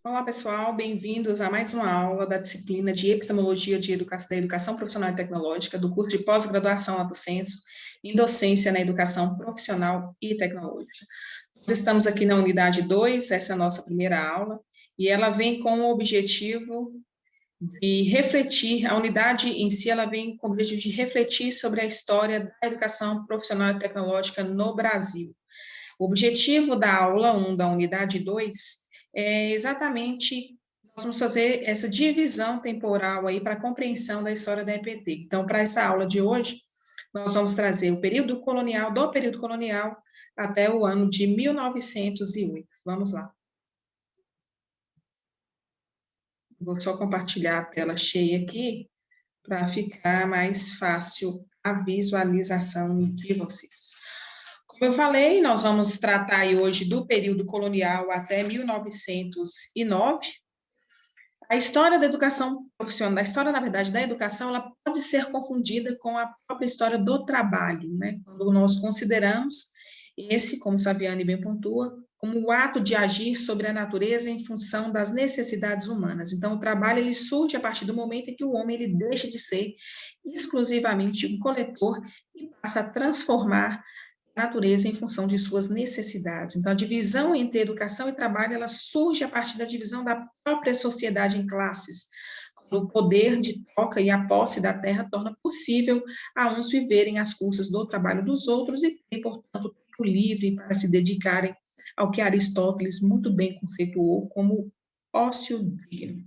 Olá, pessoal, bem-vindos a mais uma aula da disciplina de Epistemologia da Educação Profissional e Tecnológica do curso de pós-graduação Lato Sensu em Docência na Educação Profissional e Tecnológica. Nós estamos aqui na unidade 2, essa é a nossa primeira aula, e ela vem com o objetivo de refletir, a unidade em si, ela vem com o objetivo de refletir sobre a história da educação profissional e tecnológica no Brasil. O objetivo da aula 1 da unidade 2 é exatamente, nós vamos fazer essa divisão temporal aí para a compreensão da história da EPT. Então, para essa aula de hoje, nós vamos trazer o período colonial, do período colonial até o ano de 1908. Vamos lá. Vou só compartilhar a tela cheia aqui, para ficar mais fácil a visualização de vocês. Como eu falei, nós vamos tratar aí hoje do período colonial até 1909. A história da educação profissional, a história, na verdade, da educação, ela pode ser confundida com a própria história do trabalho, né? Quando nós consideramos esse, como Saviani bem pontua, como o ato de agir sobre a natureza em função das necessidades humanas. Então, o trabalho, ele surge a partir do momento em que o homem, ele deixa de ser exclusivamente um coletor e passa a transformar a natureza em função de suas necessidades. Então, a divisão entre educação e trabalho, ela surge a partir da divisão da própria sociedade em classes. O poder de troca e a posse da terra torna possível a uns viverem às custas do trabalho dos outros e ter, portanto, tempo livre para se dedicarem ao que Aristóteles muito bem conceituou como ócio digno.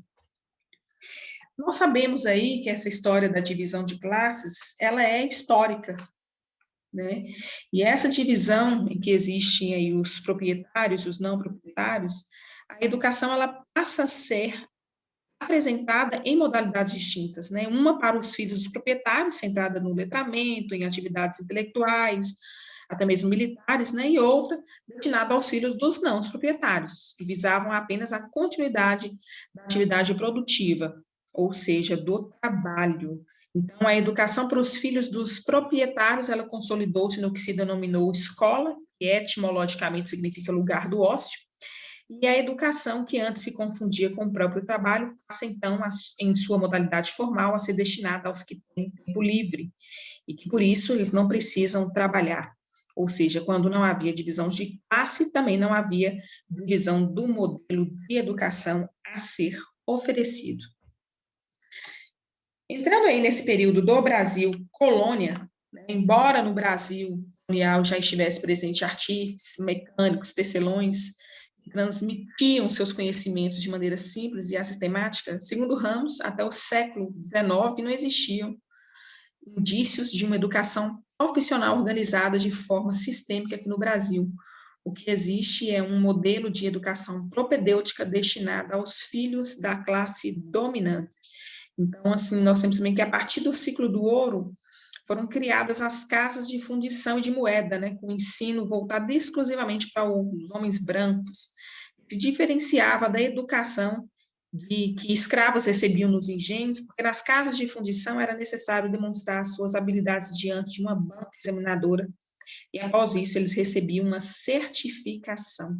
Nós sabemos aí que essa história da divisão de classes, ela é histórica, né? E essa divisão em que existem aí os proprietários, os não proprietários, a educação, ela passa a ser apresentada em modalidades distintas, né? Uma para os filhos dos proprietários, centrada no letramento, em atividades intelectuais, até mesmo militares, né? E outra destinada aos filhos dos não proprietários, que visavam apenas a continuidade da atividade produtiva, ou seja, do trabalho. Então, a educação para os filhos dos proprietários, ela consolidou-se no que se denominou escola, que etimologicamente significa lugar do ócio, e a educação, que antes se confundia com o próprio trabalho, passa então, em sua modalidade formal, a ser destinada aos que têm tempo livre, e que por isso eles não precisam trabalhar. Ou seja, quando não havia divisão de classe, também não havia divisão do modelo de educação a ser oferecido. Entrando aí nesse período do Brasil colônia, né, embora no Brasil colonial já estivesse presente artífices, mecânicos, tecelões, que transmitiam seus conhecimentos de maneira simples e assistemática, segundo Ramos, até o século XIX não existiam indícios de uma educação profissional organizada de forma sistêmica aqui no Brasil. O que existe é um modelo de educação propedêutica destinada aos filhos da classe dominante. Então, assim, nós temos também que, a partir do ciclo do ouro, foram criadas as casas de fundição e de moeda, né, com ensino voltado exclusivamente para os homens brancos, se diferenciava da educação que escravos recebiam nos engenhos, porque nas casas de fundição era necessário demonstrar suas habilidades diante de uma banca examinadora, e após isso eles recebiam uma certificação.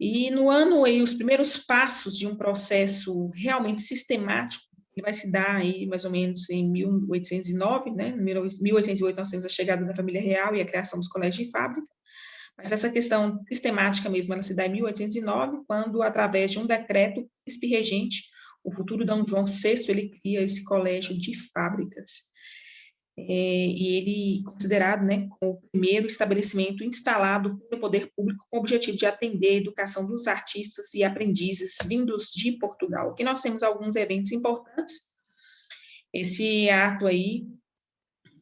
E no ano aí, os primeiros passos de um processo realmente sistemático, que vai se dar aí mais ou menos em 1809, né? Em 1808 nós temos a chegada da família real e a criação dos colégios de fábrica, mas essa questão sistemática mesmo, ela se dá em 1809, quando, através de um decreto regente, o futuro Dom João VI, ele cria esse colégio de fábricas. E ele considerado, né, como o primeiro estabelecimento instalado pelo poder público com o objetivo de atender a educação dos artistas e aprendizes vindos de Portugal. Aqui nós temos alguns eventos importantes. Esse ato aí,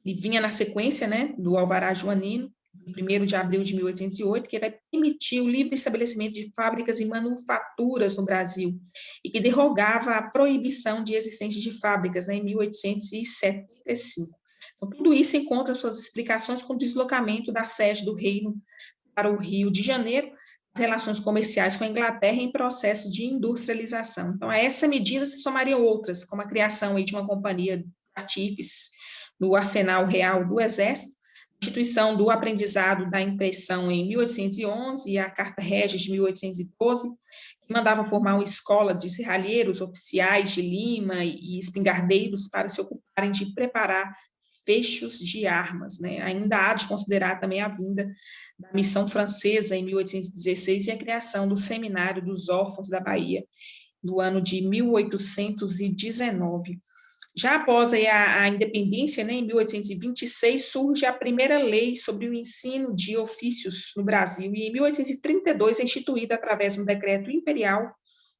ele vinha na sequência, né, do Alvará Joanino, 1º de abril de 1808, que vai permitir o livre estabelecimento de fábricas e manufaturas no Brasil, e que derrogava a proibição de existência de fábricas, né, em 1875. Então, tudo isso encontra suas explicações com o deslocamento da sede do reino para o Rio de Janeiro, as relações comerciais com a Inglaterra em processo de industrialização. Então, a essa medida se somariam outras, como a criação aí de uma companhia de artífices no Arsenal Real do Exército, instituição do aprendizado da impressão em 1811 e a Carta Régia de 1812, que mandava formar uma escola de serralheiros oficiais de Lima e espingardeiros para se ocuparem de preparar fechos de armas, né? Ainda há de considerar também a vinda da missão francesa em 1816 e a criação do Seminário dos Órfãos da Bahia, no ano de 1819. Já após a independência, né, em 1826, surge a primeira lei sobre o ensino de ofícios no Brasil, e em 1832 é instituída, através de um decreto imperial,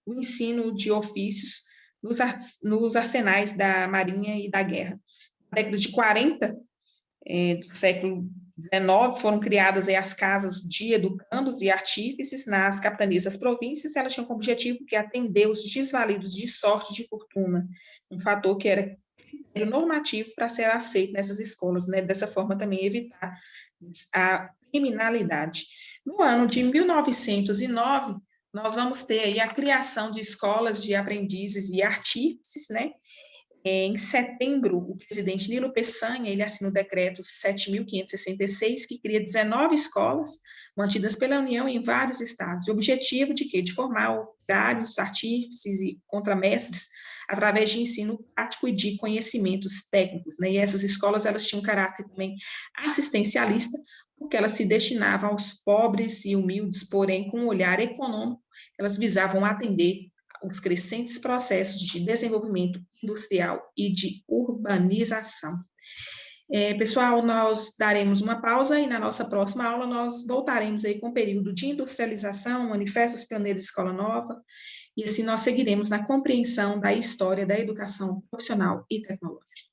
o ensino de ofícios nos arsenais da Marinha e da Guerra. Na década de 40, do século XIX, foram criadas aí as casas de educandos e artífices nas capitanias das províncias. Elas tinham como objetivo que atender os desvalidos de sorte e de fortuna, um fator que era normativo para ser aceito nessas escolas, né? Dessa forma também evitar a criminalidade. No ano de 1909, nós vamos ter aí a criação de escolas de aprendizes e artífices, né? Em setembro, o presidente Nilo Peçanha, ele assina o decreto 7.566, que cria 19 escolas mantidas pela União em vários estados. O objetivo de quê? De formar operários, artífices e contramestres através de ensino prático e de conhecimentos técnicos, né? E essas escolas, elas tinham um caráter também assistencialista, porque elas se destinavam aos pobres e humildes, porém, com um olhar econômico, elas visavam atender os crescentes processos de desenvolvimento industrial e de urbanização. Pessoal, nós daremos uma pausa e na nossa próxima aula nós voltaremos aí com o período de industrialização, manifestos pioneiros de escola nova, e assim nós seguiremos na compreensão da história da educação profissional e tecnológica.